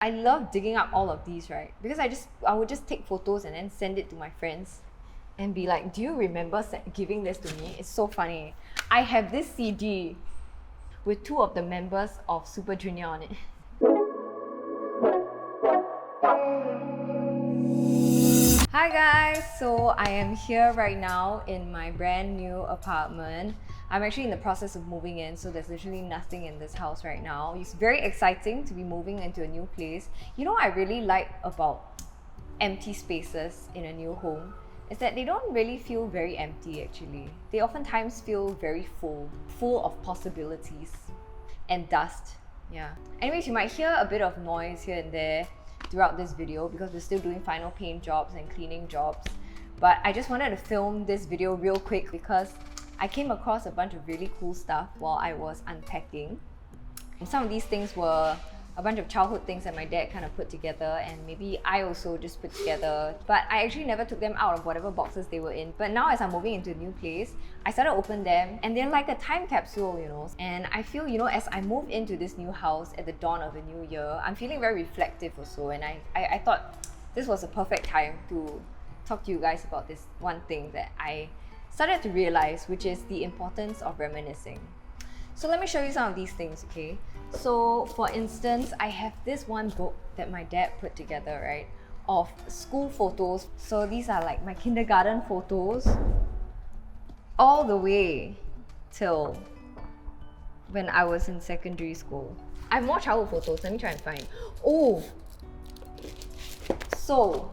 I love digging up all of these, right? Because I would just take photos and then send it to my friends and be like, do you remember giving this to me? It's so funny. I have this CD with two of the members of Super Junior on it. Hi guys, so I am here right now in my brand new apartment. I'm actually in the process of moving in, so there's literally nothing in this house right now. It's very exciting to be moving into a new place. You know what I really like about empty spaces in a new home is that they don't really feel very empty actually. They oftentimes feel very full of possibilities and dust. Yeah. Anyways, you might hear a bit of noise here and there throughout this video because we're still doing final paint jobs and cleaning jobs. But I just wanted to film this video real quick because I came across a bunch of really cool stuff while I was unpacking. Some of these things were a bunch of childhood things that my dad kind of put together, and maybe I also just put together, but I actually never took them out of whatever boxes they were in. But now as I'm moving into a new place, I started to open them and they're like a time capsule, you know. And I feel, you know, as I move into this new house at the dawn of a new year, I'm feeling very reflective also, and I thought this was a perfect time to talk to you guys about this one thing that I started to realize, which is the importance of reminiscing. So let me show you some of these things, okay? So for instance, I have this one book that my dad put together, right? Of school photos. So these are like my kindergarten photos all the way till when I was in secondary school. I have more childhood photos. Let me try and find. Oh! So,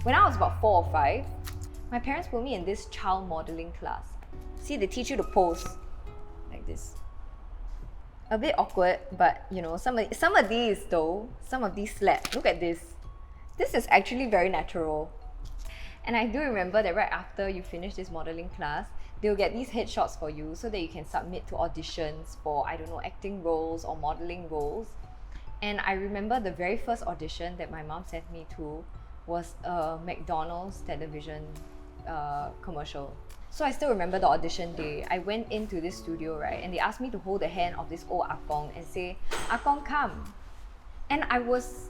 when I was about 4 or 5, my parents put me in this child modeling class. See, they teach you to pose like this. A bit awkward, but you know, some of these though, some of these slap. Look at this. This is actually very natural. And I do remember that right after you finish this modeling class, they'll get these headshots for you so that you can submit to auditions for, I don't know, acting roles or modeling roles. And I remember the very first audition that my mom sent me to was a McDonald's television commercial. So I still remember the audition day. I went into this studio, right, and they asked me to hold the hand of this old Akong and say, "Akong, come." And I was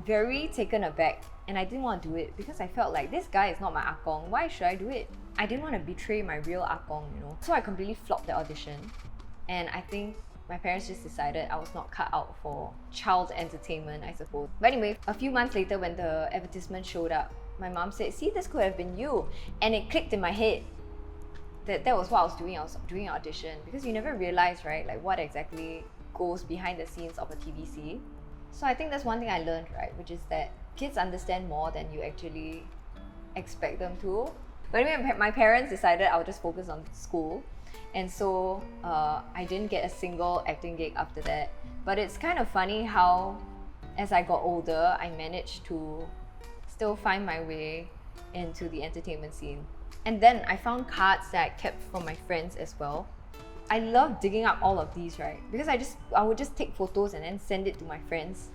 very taken aback and I didn't want to do it because I felt like this guy is not my Akong. Why should I do it? I didn't want to betray my real Akong, you know. So I completely flopped the audition, and I think my parents just decided I was not cut out for child entertainment, I suppose. But anyway, a few months later when the advertisement showed up, my mom said, "See, this could have been you." And it clicked in my head that was what I was doing. I was doing an audition because you never realize, right, like what exactly goes behind the scenes of a TVC. So I think that's one thing I learned, right, which is that kids understand more than you actually expect them to. But anyway, my parents decided I would just focus on school, and so I didn't get a single acting gig after that. But it's kind of funny how as I got older, I managed to still find my way into the entertainment scene. And then I found cards that I kept from my friends as well. I love digging up all of these, right? Because I would just take photos and then send it to my friends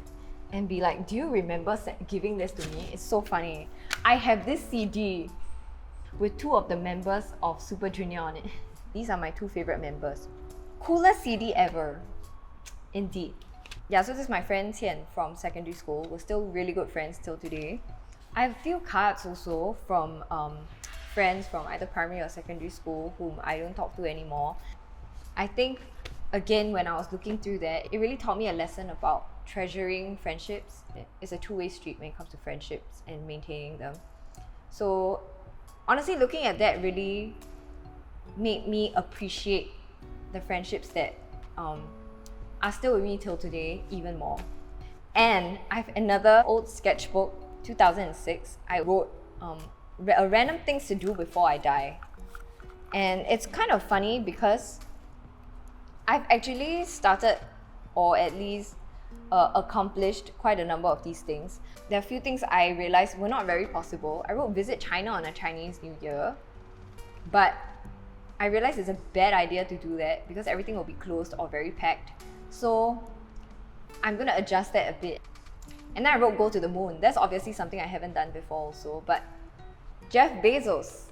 and be like, do you remember giving this to me? It's so funny. I have this CD with two of the members of Super Junior on it. These are my two favorite members. Coolest CD ever. Indeed. Yeah, so this is my friend Tian from secondary school. We're still really good friends till today. I have a few cards also from friends from either primary or secondary school whom I don't talk to anymore. I think, again, when I was looking through that, it really taught me a lesson about treasuring friendships. It's a two-way street when it comes to friendships and maintaining them. So honestly, looking at that really made me appreciate the friendships that are still with me till today even more. And I have another old sketchbook, 2006. I wrote random things to do before I die. And it's kind of funny because I've actually started, or at least accomplished quite a number of these things. There are a few things I realized were not very possible. I wrote visit China on a Chinese New Year, but I realized it's a bad idea to do that because everything will be closed or very packed. So I'm gonna adjust that a bit. And then I wrote go to the moon. That's obviously something I haven't done before also, but Jeff Bezos,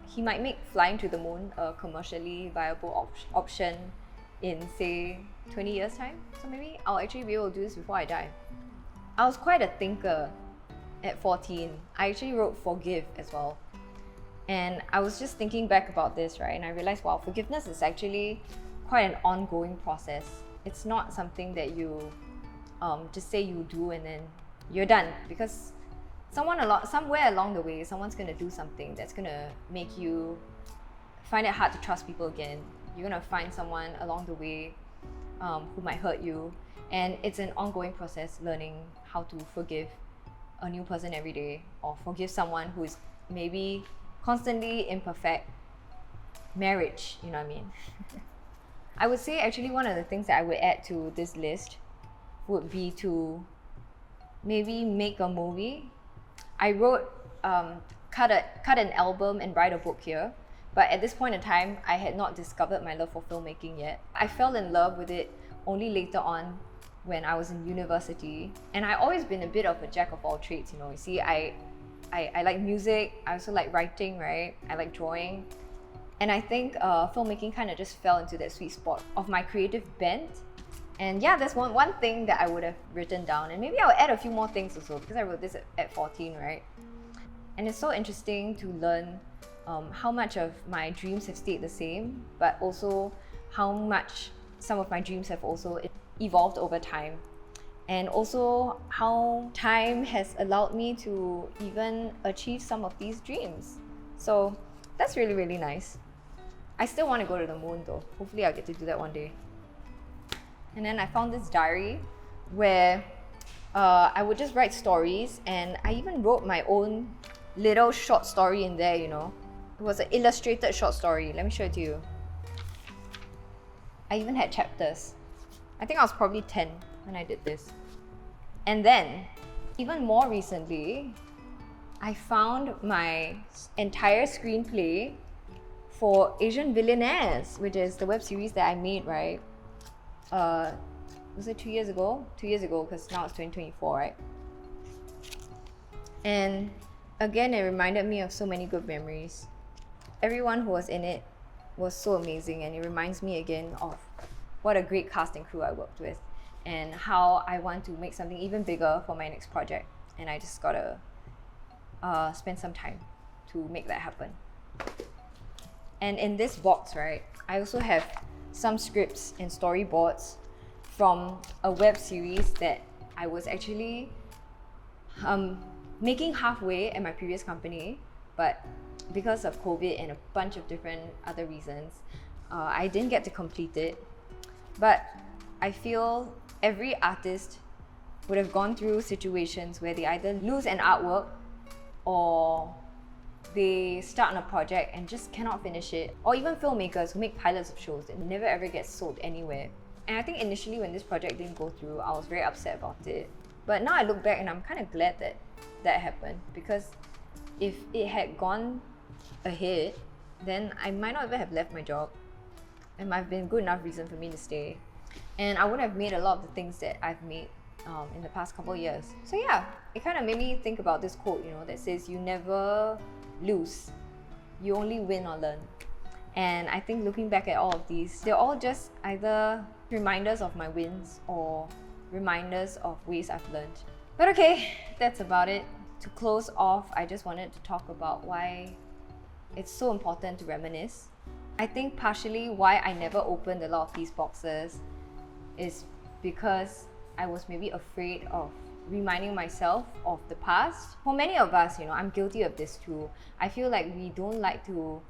he might make flying to the moon a commercially viable option in, say, 20 years time. So maybe I'll actually be able to do this before I die. I was quite a thinker at 14. I actually wrote forgive as well. And I was just thinking back about this, right? And I realized, wow, forgiveness is actually quite an ongoing process. It's not something that you just say you do and then you're done. Because somewhere along the way, someone's going to do something that's going to make you find it hard to trust people again. You're going to find someone along the way who might hurt you. And it's an ongoing process, learning how to forgive a new person every day, or forgive someone who is maybe constantly imperfect. Marriage, you know what I mean? I would say actually one of the things that I would add to this list would be to maybe make a movie. I wrote cut an album and write a book here, but at this point in time I had not discovered my love for filmmaking yet. I fell in love with it only later on when I was in university, and I've always been a bit of a jack of all trades. You see, I like music, I also like writing, right? I like drawing, and I think filmmaking kind of just fell into that sweet spot of my creative bent. And yeah, that's one thing that I would have written down, and maybe I'll add a few more things also, because I wrote this at 14, right? And it's so interesting to learn how much of my dreams have stayed the same, but also how much some of my dreams have also evolved over time, and also how time has allowed me to even achieve some of these dreams. So that's really, really nice. I still want to go to the moon though. Hopefully I'll get to do that one day. And then I found this diary where I would just write stories, and I even wrote my own little short story in there, It was an illustrated short story. Let me show it to you. I even had chapters. I think I was probably 10 when I did this. And then, even more recently, I found my entire screenplay for Asian Billionaires, which is the web series that I made, right? Was it 2 years ago? 2 years ago, because now it's 2024, right? And again, it reminded me of so many good memories. Everyone who was in it was so amazing, and it reminds me again of what a great cast and crew I worked with, and how I want to make something even bigger for my next project. And I just gotta spend some time to make that happen. And in this box, right, I also have some scripts and storyboards from a web series that I was actually making halfway at my previous company, but because of COVID and a bunch of different other reasons, I didn't get to complete it. But I feel every artist would have gone through situations where they either lose an artwork or they start on a project and just cannot finish it, or even filmmakers who make pilots of shows that never ever get sold anywhere. And I think initially when this project didn't go through, I was very upset about it. But now I look back and I'm kind of glad that that happened, because if it had gone ahead, then I might not even have left my job. It might have been good enough reason for me to stay, and I wouldn't have made a lot of the things that I've made in the past couple of years. So yeah, it kind of made me think about this quote, that says you never lose, you only win or learn. And I think looking back at all of these, they're all just either reminders of my wins or reminders of ways I've learned. But okay, that's about it. To close off, I just wanted to talk about why it's so important to reminisce. I think partially why I never opened a lot of these boxes is because I was maybe afraid of reminding myself of the past. For many of us, I'm guilty of this too. I feel like we don't like to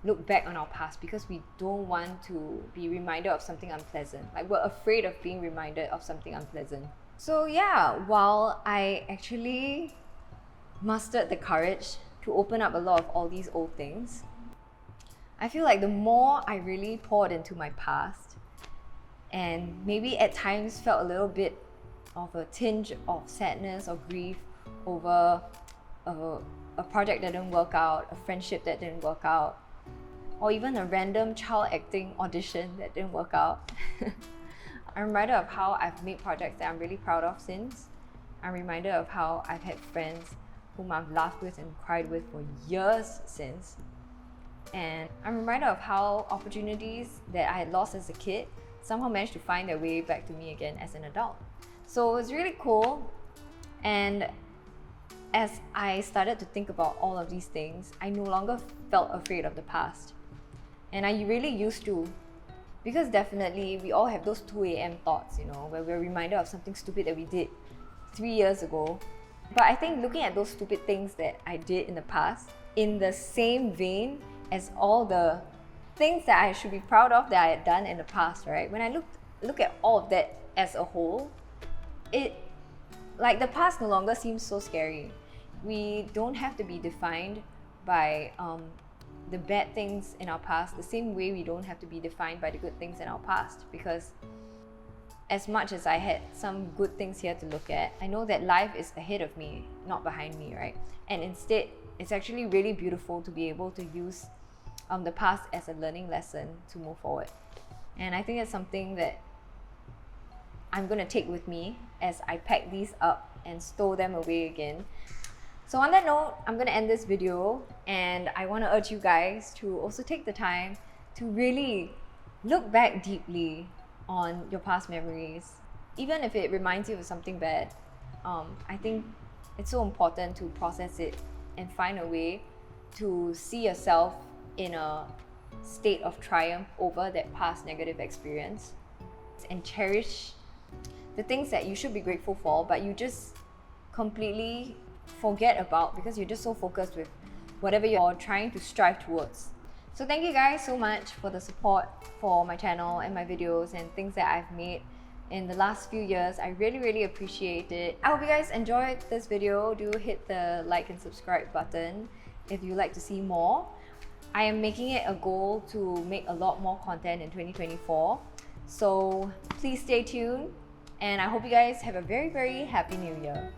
look back on our past because we don't want to be reminded of something unpleasant. Like, we're afraid of being reminded of something unpleasant. So yeah, while I actually mustered the courage to open up a lot of all these old things, I feel like the more I really poured into my past, and maybe at times felt a little bit of a tinge of sadness or grief over a project that didn't work out, a friendship that didn't work out, or even a random child acting audition that didn't work out. I'm reminded of how I've made projects that I'm really proud of since. I'm reminded of how I've had friends whom I've laughed with and cried with for years since. And I'm reminded of how opportunities that I had lost as a kid somehow managed to find their way back to me again as an adult. So it's really cool And as I started to think about all of these things, I no longer felt afraid of the past. And I really used to. Because definitely we all have those 2 a.m. thoughts, where we're reminded of something stupid that we did 3 years ago. But I think looking at those stupid things that I did in the past, in the same vein as all the things that I should be proud of that I had done in the past, right? When I look at all of that as a whole, the past no longer seems so scary. We don't have to be defined by the bad things in our past the same way we don't have to be defined by the good things in our past, because as much as I had some good things here to look at, I know that life is ahead of me, not behind me, right? And instead, it's actually really beautiful to be able to use the past as a learning lesson to move forward. And I think it's something that I'm going to take with me as I pack these up and stow them away again. So on that note, I'm going to end this video, and I want to urge you guys to also take the time to really look back deeply on your past memories. Even if it reminds you of something bad, I think it's so important to process it and find a way to see yourself in a state of triumph over that past negative experience, and cherish the things that you should be grateful for, but you just completely forget about because you're just so focused with whatever you're trying to strive towards. So thank you guys so much for the support for my channel and my videos and things that I've made in the last few years. I really appreciate it. I hope you guys enjoyed this video. Do hit the like and subscribe button if you'd like to see more. I am making it a goal to make a lot more content in 2024. So please stay tuned, and I hope you guys have a very happy new year.